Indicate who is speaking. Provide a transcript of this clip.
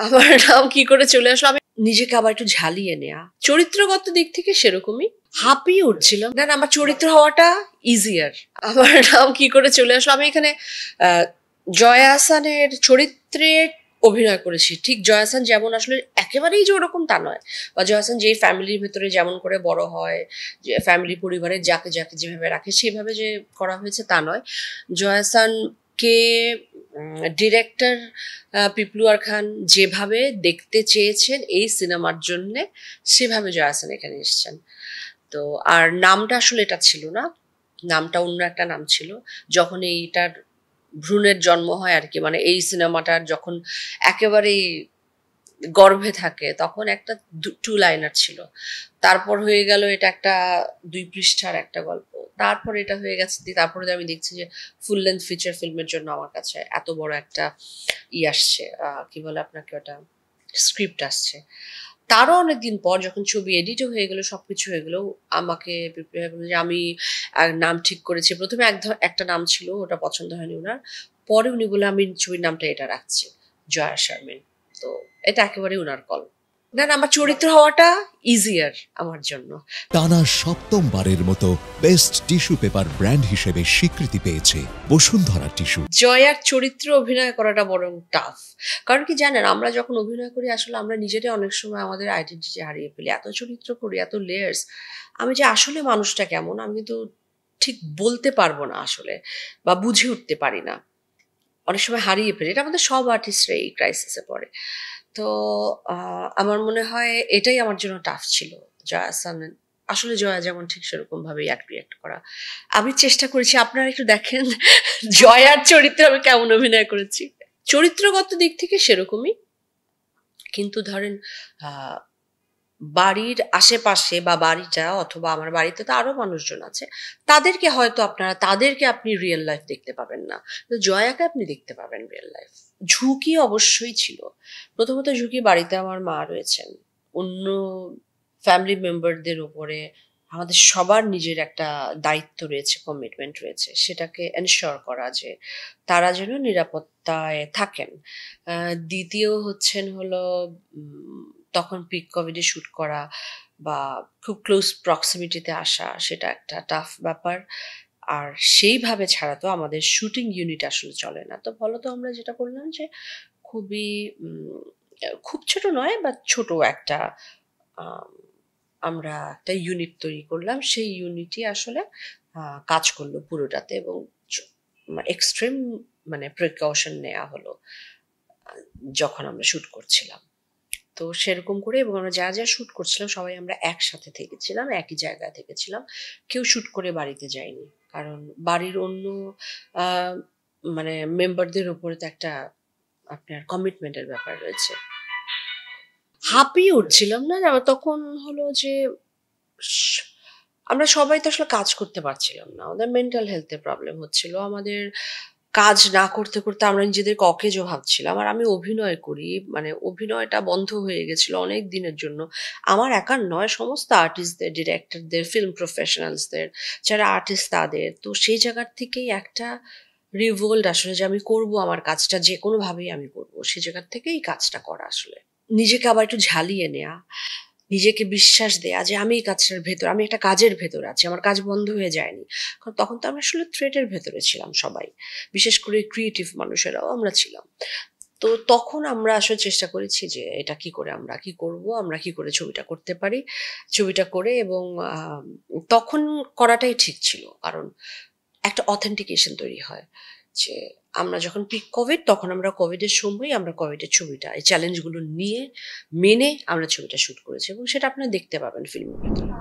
Speaker 1: আমার নাম কি করে চলে আসলো, আমি নিজেকে আবার একটু ঝালিয়ে নেয়া, চরিত্রগত দিক থেকে সেরকমই হাঁপিয়ে উঠছিলাম। না না, আমার চরিত্র হওয়াটা ইজিয়ার। আমার নাম কি করে চলে আসলো, আমি এখানে জয়া আহসানের চরিত্রে অভিনয় করেছি। ঠিক জয়া আহসান যেমন আসলে একেবারেই যে ওরকম তা নয়, বা জয়া আহসান যে ফ্যামিলির ভেতরে যেমন করে বড় হয়, যে ফ্যামিলি পরিবারের যাকে যাকে যেভাবে রাখে সেভাবে যে করা হয়েছে তা নয়। জয়া আহসানকে ডিরেক্টর পিপলুয়ার খান যেভাবে দেখতে চেয়েছেন এই সিনেমার জন্যে, সেভাবে জয়া আহসান এখানে এসেছেন। তো আর নামটা আসলে এটা ছিল না, নামটা অন্য একটা নাম ছিল। যখন এইটার ভ্রূণের জন্ম হয় আর কি, মানে এই সিনেমাটার যখন একেবারেই গর্ভে থাকে তখন একটা 2 লাইনার ছিল। তারপর হয়ে গেল এটা একটা 2 পৃষ্ঠার একটা গল্প। তারপর এটা হয়ে গেছে, তারপরে আমি দেখছি যে ফুল লেন্থ ফিচার ফিল্মের জন্য আমার কাছে এত বড় একটা আসছে, কি বলে আপনাকে, ওটা স্ক্রিপ্ট আসছে। তারও অনেকদিন পর যখন ছবি এডিটও হয়ে গেল, সবকিছু হয়ে গেল, আমাকে প্রিপেয়ার করলো যে আমি নাম ঠিক করেছি। প্রথমে একটা নাম ছিল, ওটা পছন্দ হয়নি ওনার। পরে উনি বলে আমি ছবির নামটা এটা রাখছি, জয়া শারমিন। তো এটা একেবারে উনার কল। না না, আমার চরিত্র হওয়াটা ইজিয়ার আমার জন্য।
Speaker 2: টানা সপ্তমবারের মতো বেস্ট টিস্যু পেপার ব্র্যান্ড হিসেবে স্বীকৃতি পেয়েছে বসুন্ধরা টিস্যু।
Speaker 1: জয়ার চরিত্র অভিনয় করাটা বরং টাফ। কারণ কি জানেন, আমরা যখন অভিনয় করি আসলে আমরা নিজেরাই অনেক সময় আমাদের আইডেন্টিটি হারিয়ে ফেলি। এত চরিত্র করি, এত লেয়ার্স, আমি যে আসলে মানুষটা কেমন আমি কিন্তু ঠিক বলতে পারবো না আসলে, বা বুঝে উঠতে পারি না, অনেক সময় হারিয়ে ফেলি। এটা আমাদের সব আর্টিস্টরা এই ক্রাইসিসে পড়ে। তো আমার মনে হয় এটাই আমার জন্য টাফ ছিল। জয়া আহসান আসলে জয়া যেমন ঠিক সেরকম ভাবেই রিয়াক্ট করা। আমি চেষ্টা করেছি, আপনারা একটু দেখেন জয়ার চরিত্রে আমি কেমন অভিনয় করেছি। চরিত্রগত দিক থেকে সেরকমই, কিন্তু ধরেন বাড়ির আশেপাশে বা বাড়িটা অথবা আমার বাড়িতে তো আরো মানুষজন আছে, তাদেরকে আপনি রিয়েল লাইফ দেখতে পাবেন না, তো জয়াকে আপনি দেখতে পাবেন রিয়েল লাইফ। ঝুঁকি অবশ্যই ছিল। প্রথমত ঝুঁকি, বাড়িতে আমার মা রয়েছেন, অন্য ফ্যামিলি মেম্বারদের উপরে আমাদের সবার নিজের একটা দায়িত্ব রয়েছে, কমিটমেন্ট রয়েছে, সেটাকে এনশিওর করা যে তারা যেন নিরাপত্তায় থাকেন। দ্বিতীয় হলো তখন পিক কোভিডে শুট করা বা খুব ক্লোজ প্রক্সিমিটিতে আসা, সেটা একটা টাফ ব্যাপার। আর সেইভাবে ছাড়া তো আমাদের শুটিং ইউনিট আসলে চলে না। তো ফলত আমরা যেটা করলাম যে খুবই খুব ছোট নয় বা ছোট একটা আমরা একটা ইউনিট তৈরি করলাম। সেই ইউনিটই আসলে কাজ করলো পুরোটাতে, এবং এক্সট্রিম মানে প্রিকশন নেওয়া হলো যখন আমরা শুট করছিলাম। তো সেরকম করে, এবং আমরা যা যা শুট করছিলাম সবাই আমরা একসাথে থেকেছিলাম, একই জায়গায় থেকেছিলাম, কেউ শুট করে বাড়িতে যায়নি। কারণ বাড়ির অন্য মানে মেম্বারদের উপরে তো একটা আপনার কমিটমেন্টের ব্যাপার রয়েছে। হাঁপিয়ে উঠছিলাম না, আবার তখন হলো যে আমরা সবাই তো আসলে কাজ করতে পারছিলাম না, আমাদের মেন্টাল হেলথের প্রবলেম হচ্ছিল। আমাদের কাজ না করতে করতে আমরা নিজেদেরকে অকেজো ভাবছিলাম। আর আমি অভিনয় করি, মানে অভিনয়টা বন্ধ হয়ে গেছিল অনেক দিনের জন্য। আমার একার নয়, সমস্ত আর্টিস্টদের, ডিরেক্টরদের, ফিল্ম প্রফেশনালসদের, যারা আর্টিস্ট তাদের। তো সেই জায়গার থেকেই একটা রিভোল্ট আসলে, যে আমি করব আমার কাজটা যে কোনোভাবেই আমি করব, সেই জায়গার থেকেই কাজটা করা আসলে। নিজেকে আবার একটু ঝালিয়ে নেয়া, নিজেকে বিশ্বাস দেয়া যে আমি এই কাজটার ভেতর, আমি একটা কাজের ভেতর আছি, আমার কাজ বন্ধ হয়ে যায়নি। কারণ তখন তো আমরা আসলে থ্রেটের ভেতরে ছিলাম সবাই, বিশেষ করে ক্রিয়েটিভ মানুষেরাও আমরা ছিলাম। তো তখন আমরা আসলে চেষ্টা করেছি যে এটা কি করে আমরা কি করব, আমরা কি করে ছবিটা করতে পারি, ছবিটা করে, এবং তখন করাটাই ঠিক ছিল। কারণ একটা অথেন্টিকেশন তৈরি হয় যে আমরা যখন পিক কোভিড, তখন আমরা কোভিডের সময় আমরা কোভিডের ছবিটা, এই চ্যালেঞ্জগুলো নিয়ে মেনে আমরা ছবিটা শুট করেছি, এবং সেটা আপনারা দেখতে পাবেন ফিল্মের ভেতরে।